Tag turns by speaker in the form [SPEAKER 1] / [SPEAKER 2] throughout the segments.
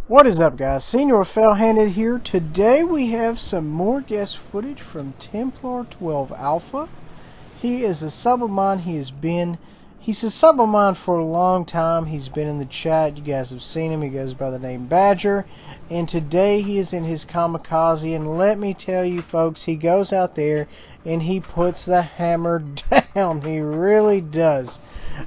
[SPEAKER 1] What is up, guys? Senior Fell-Handed here. Today we have some more guest footage from Templar12Alpha. He is a sub of mine. He's a sub of mine for a long time. He's been in the chat. You guys have seen him. He goes by the name Badger. And today he is in his Kamikaze. And let me tell you, folks, he goes out there and he puts the hammer down. He really does.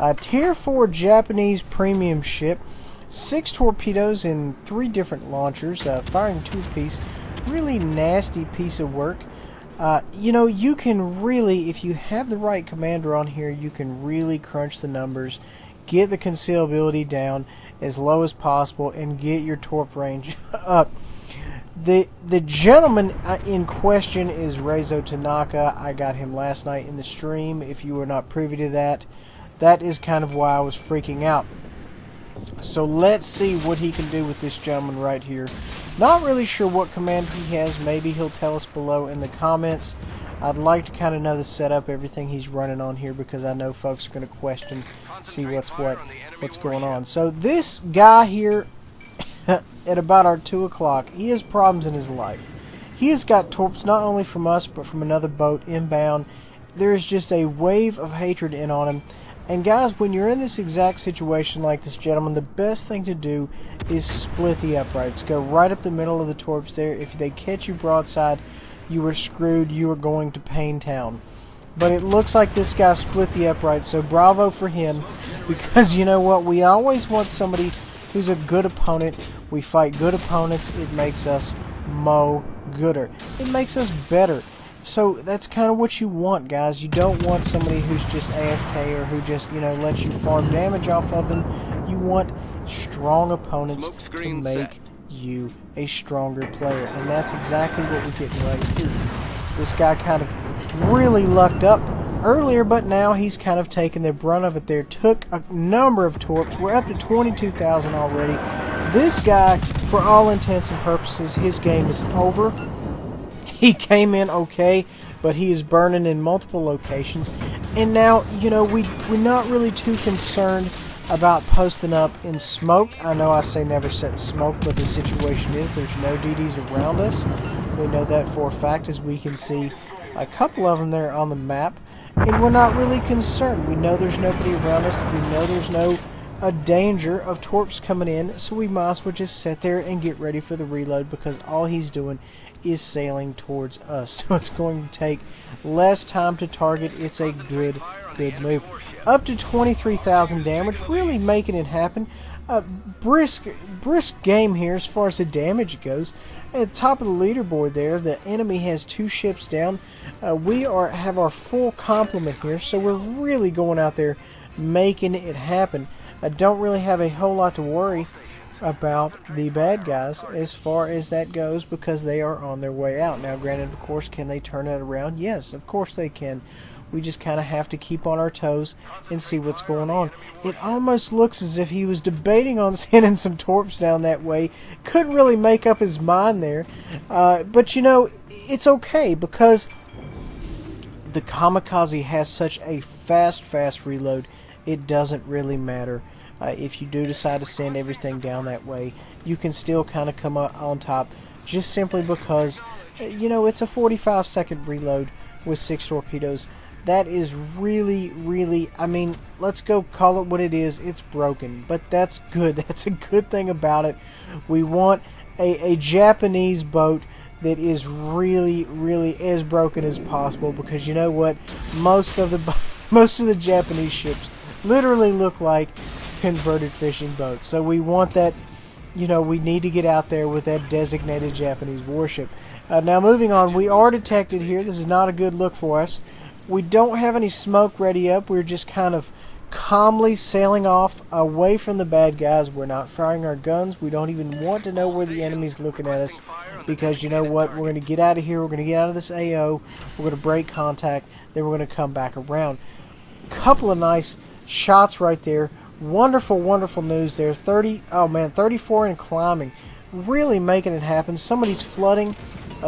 [SPEAKER 1] A Tier 4 Japanese premium ship. 6 torpedoes and 3 different launchers, firing 2 apiece. Really nasty piece of work. You know, you can really, if you have the right commander on here, you can really crunch the numbers, get the concealability down as low as possible, and get your torp range up. The gentleman in question is Reizo Tanaka. I got him last night in the stream. If you were not privy to that, that is kind of why I was freaking out. So let's see what he can do with this gentleman right here. Not really sure what command he has. Maybe he'll tell us below in the comments. I'd like to kind of know the setup, everything he's running on here, because I know folks are going to question, see what's going on. So this guy here, at about our 2 o'clock, he has problems in his life. He has got torps not only from us, but from another boat inbound. There is just a wave of hatred in on him. And guys, when you're in this exact situation like this gentleman, the best thing to do is split the uprights. Go right up the middle of the torps there. If they catch you broadside, you are screwed. You are going to Pain Town. But it looks like this guy split the uprights, so bravo for him. Because you know what? We always want somebody who's a good opponent. We fight good opponents. It makes us gooder. It makes us better. So that's kind of what you want, guys. You don't want somebody who's just AFK or who just, you know, lets you farm damage off of them. You want strong opponents to make you a stronger player. And that's exactly what we're getting right here. This guy kind of really lucked up earlier, but now he's kind of taken the brunt of it there. Took a number of torps. We're up to 22,000 already. This guy, for all intents and purposes, his game is over. He came in okay, but he is burning in multiple locations. And now, you know, we're not really too concerned about posting up in smoke. I know I say never set in smoke, but the situation is there's no DDs around us. We know that for a fact, as we can see a couple of them there on the map. And we're not really concerned. We know there's nobody around us. We know there's no danger of torps coming in, so we might as well just sit there and get ready for the reload, because all he's doing is sailing towards us. So it's going to take less time to target. It's a good move. Up to 23,000 damage, really making it happen. Brisk game here as far as the damage goes. At the top of the leaderboard there, the enemy has 2 ships down. We have our full complement here, so we're really going out there making it happen. I don't really have a whole lot to worry about the bad guys as far as that goes, because they are on their way out. Now granted, of course, can they turn it around? Yes, of course they can. We just kind of have to keep on our toes and see what's going on. It almost looks as if he was debating on sending some torps down that way. Couldn't really make up his mind there. But you know, it's okay, because the Kamikaze has such a fast reload. It doesn't really matter. If you do decide to send everything down that way, you can still kind of come up on top, just simply because, you know, it's a 45-second reload with 6 torpedoes. That is really, I mean, let's go call it what it is. It's broken, but that's good. That's a good thing about it. We want a Japanese boat that is really as broken as possible, because you know what, most of the Japanese ships literally look like converted fishing boats. So we want that, you know, we need to get out there with that designated Japanese warship. Now moving on, we are detected here. This is not a good look for us. We don't have any smoke ready up. We're just kind of calmly sailing off away from the bad guys. We're not firing our guns. We don't even want to know where the enemy's looking at us, because you know what, we're going to get out of here. We're going to get out of this AO. We're going to break contact. Then we're going to come back around. Couple of nice shots right there. Wonderful news there. 34 and climbing. Really making it happen. Somebody's flooding.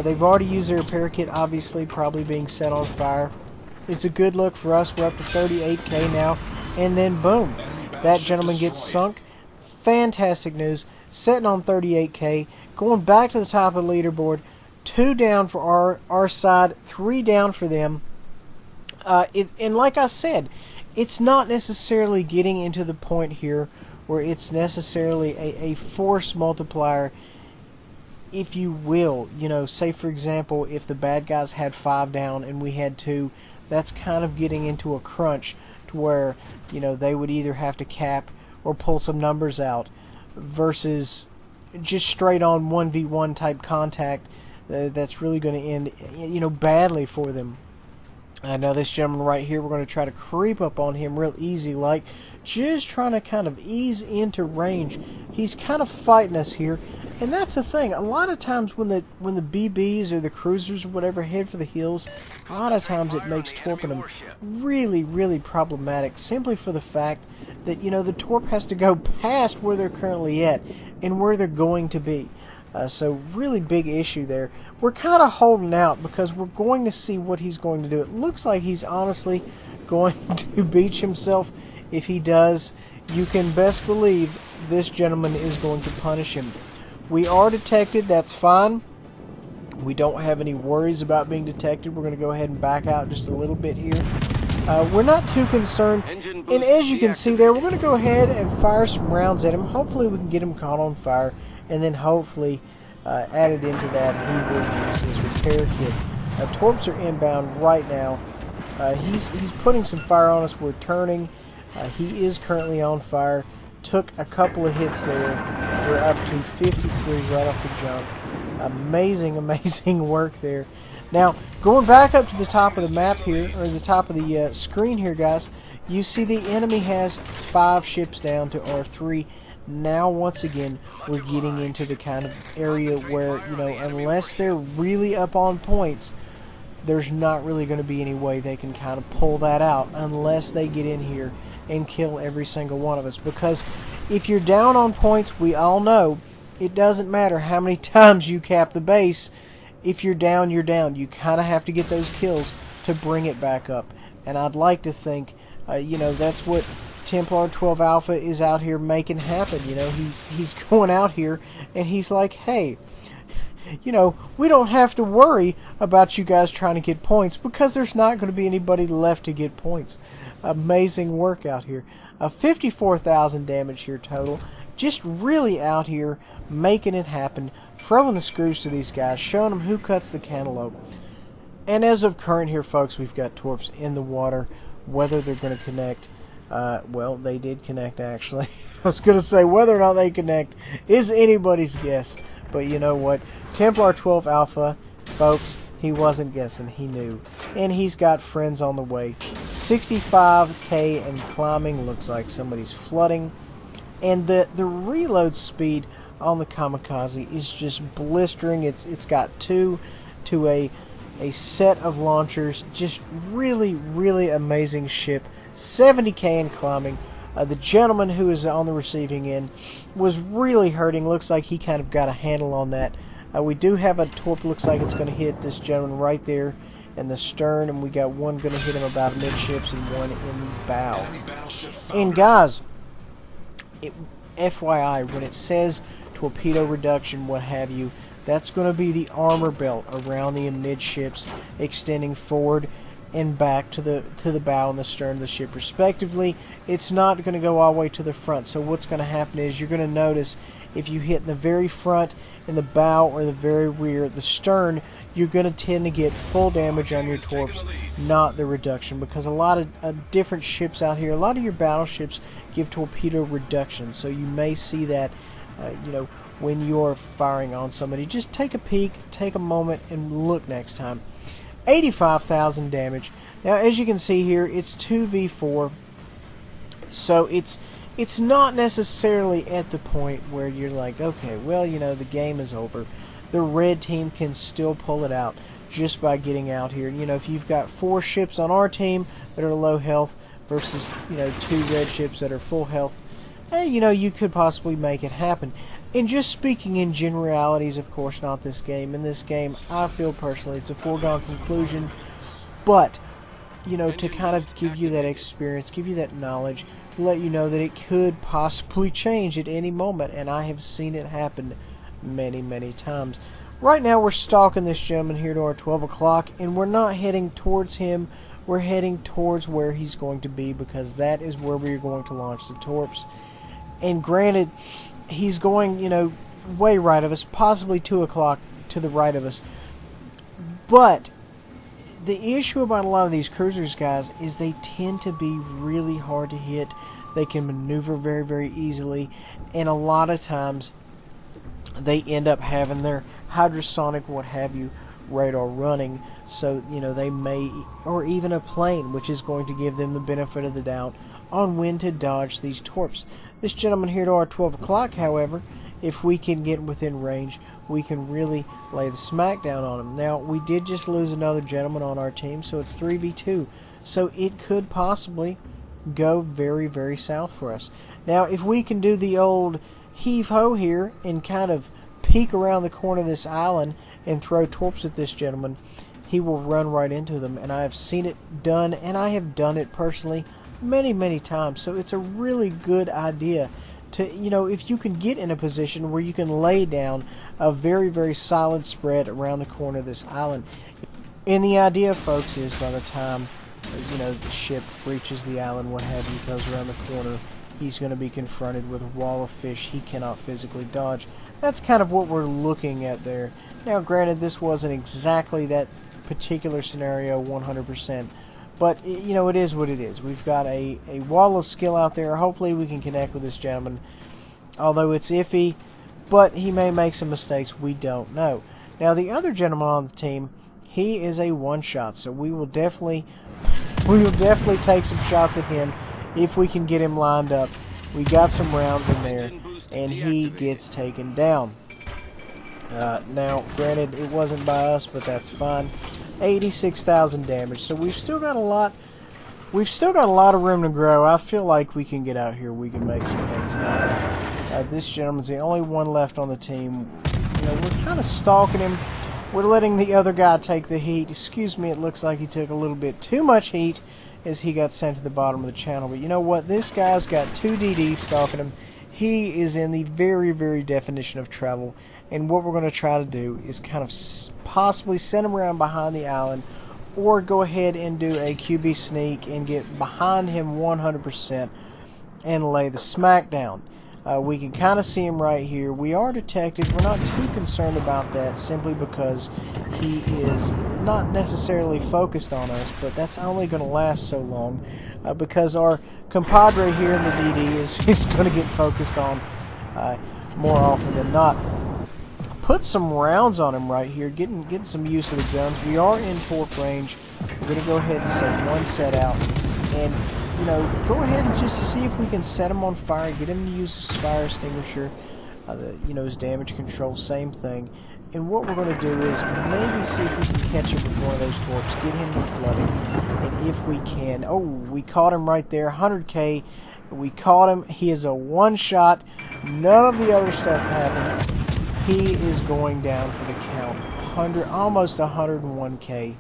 [SPEAKER 1] They've already used their repair kit, obviously, probably being set on fire. It's a good look for us. We're up to 38k now. And then, boom, that gentleman gets sunk. Fantastic news. sitting on 38k, going back to the top of the leaderboard. 2 down for our side, 3 down for them. And like I said, it's not necessarily getting into the point here where it's necessarily a force multiplier, if you will. You know, say for example, if the bad guys had 5 down and we had 2, that's kind of getting into a crunch to where, you know, they would either have to cap or pull some numbers out versus just straight on 1v1 type contact. That's really going to end, you know, badly for them. Now this gentleman right here, we're going to try to creep up on him real easy, like just trying to kind of ease into range. He's kind of fighting us here, and that's the thing. A lot of times when the BBs or the cruisers or whatever head for the hills, a lot of times it makes torping them really problematic, simply for the fact that, you know, the torp has to go past where they're currently at and where they're going to be. So really big issue there. We're kind of holding out because we're going to see what he's going to do. It looks like he's honestly going to beach himself. If he does, you can best believe this gentleman is going to punish him. We are detected. That's fine. We don't have any worries about being detected. We're going to go ahead and back out just a little bit here. We're not too concerned. And as you can see there, we're going to go ahead and fire some rounds at him. Hopefully we can get him caught on fire. And then hopefully, added into that, he will use his repair kit. Torps are inbound right now. He's putting some fire on us. We're turning. He is currently on fire. Took a couple of hits there. We're up to 53 right off the jump. Amazing work there. Now, going back up to the top of the map here, or the top of the screen here, guys, you see the enemy has 5 ships down to our 3. Now, once again, we're getting into the kind of area where, you know, unless they're really up on points, there's not really going to be any way they can kind of pull that out unless they get in here and kill every single one of us. Because if you're down on points, we all know it doesn't matter how many times you cap the base. If you're down, you're down. You kind of have to get those kills to bring it back up. And I'd like to think, you know, that's what Templar12Alpha is out here making happen. You know, he's going out here and he's like, hey, you know, we don't have to worry about you guys trying to get points because there's not going to be anybody left to get points. Amazing work out here. 54,000 damage here total. Just really out here making it happen, throwing the screws to these guys, showing them who cuts the cantaloupe. And as of current here, folks, we've got torps in the water. Whether they're going to connect, well, they did connect, actually. I was going to say whether or not they connect is anybody's guess. But you know what? Templar12Alpha, folks, he wasn't guessing. He knew. And he's got friends on the way. 65k and climbing. Looks like somebody's flooding. And the reload speed on the Kamikaze is just blistering. It's got 2 to a set of launchers. Just really amazing ship. 70k and climbing. The gentleman who is on the receiving end was really hurting. Looks like he kind of got a handle on that. We do have a torp. Looks like it's going to hit this gentleman right there in the stern, and we got one going to hit him about midships and one in the bow. And guys, FYI, when it says torpedo reduction, what have you, that's going to be the armor belt around the midships, extending forward and back to the bow and the stern of the ship respectively. It's not going to go all the way to the front. So what's going to happen is you're going to notice if you hit in the very front, in the bow, or the very rear, the stern, you're going to tend to get full damage on your torps, not the reduction, because a lot of different ships out here, a lot of your battleships give torpedo reduction. So you may see that, you know, when you're firing on somebody. Just take a peek, take a moment, and look next time. 85,000 damage. Now, as you can see here, it's 2v4, so it's not necessarily at the point where you're like, okay, well, you know, the game is over. The red team can still pull it out just by getting out here. You know, if you've got 4 ships on our team that are low health versus, you know, 2 red ships that are full health, you know, you could possibly make it happen. And just speaking in generalities, of course, not this game. In this game, I feel personally it's a foregone conclusion. But, you know, to kind of give you that experience, give you that knowledge, to let you know that it could possibly change at any moment, and I have seen it happen many, many times. Right now we're stalking this gentleman here to our 12 o'clock, and we're not heading towards him. We're heading towards where he's going to be, because that is where we're going to launch the torps. And granted, he's going, you know, way right of us, possibly 2 o'clock to the right of us. But the issue about a lot of these cruisers, guys, is they tend to be really hard to hit. They can maneuver very, very easily, and a lot of times they end up having their hydrosonic, what have you, radar running. So, you know, they may, or even a plane, which is going to give them the benefit of the doubt on when to dodge these torps. This gentleman here to our 12 o'clock, however, if we can get within range, we can really lay the smackdown on him. Now, we did just lose another gentleman on our team, so it's 3v2. So it could possibly go very, very south for us. Now, if we can do the old heave-ho here and kind of peek around the corner of this island and throw torps at this gentleman, he will run right into them. And I have seen it done, and I have done it personally many, many times. So it's a really good idea to, you know, if you can get in a position where you can lay down a very, very solid spread around the corner of this island. And the idea, folks, is by the time, you know, the ship reaches the island, what have you, goes around the corner, he's going to be confronted with a wall of fish he cannot physically dodge. That's kind of what we're looking at there. Now, granted, this wasn't exactly that particular scenario 100%, but, you know, it is what it is. We've got a wall of skill out there. Hopefully we can connect with this gentleman, although it's iffy, but he may make some mistakes. We don't know. Now, the other gentleman on the team, he is a one-shot, so we will definitely take some shots at him if we can get him lined up. We got some rounds in there, and he gets taken down. Now, granted, it wasn't by us, but that's fine. 86,000 damage, so we've still got a lot. We've still got a lot of room to grow. I feel like we can get out here. We can make some things happen. This gentleman's the only one left on the team. You know, we're kind of stalking him. We're letting the other guy take the heat. Excuse me, it looks like he took a little bit too much heat as he got sent to the bottom of the channel. But you know what? This guy's got 2 DDs stalking him. He is in the very, very definition of trouble. And what we're going to try to do is kind of possibly send him around behind the island, or go ahead and do a QB sneak and get behind him 100% and lay the smackdown. We can kind of see him right here. We are detected. We're not too concerned about that, simply because he is not necessarily focused on us, but that's only going to last so long, because our compadre here in the DD is going to get focused on more often than not. Put some rounds on him right here, getting some use of the guns. We are in torp range. We're going to go ahead and send one set out, and, you know, go ahead and just see if we can set him on fire, get him to use his fire extinguisher, you know, his damage control, same thing. And what we're going to do is maybe see if we can catch him with one of those torps, get him to flooding, and if we can, oh, we caught him right there, 100K. We caught him. He is a one-shot. None of the other stuff happened. He is going down for the count. Almost 101K,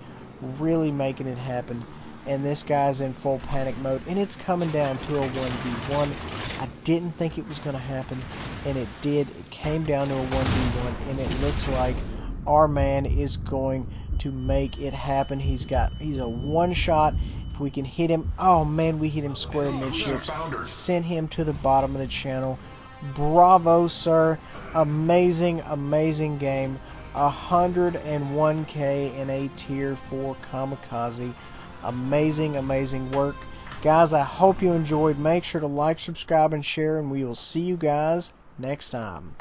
[SPEAKER 1] really making it happen. And this guy's in full panic mode, and it's coming down to a 1v1. I didn't think it was going to happen, and it did. It came down to a 1v1, and it looks like our man is going to make it happen. He's a one-shot. If we can hit him, oh man, we hit him square midships. Sent him to the bottom of the channel. Bravo, sir. Amazing, amazing game. 101K in a tier 4 Kamikaze. Amazing, amazing work. Guys, I hope you enjoyed. Make sure to like, subscribe, and share, and we will see you guys next time.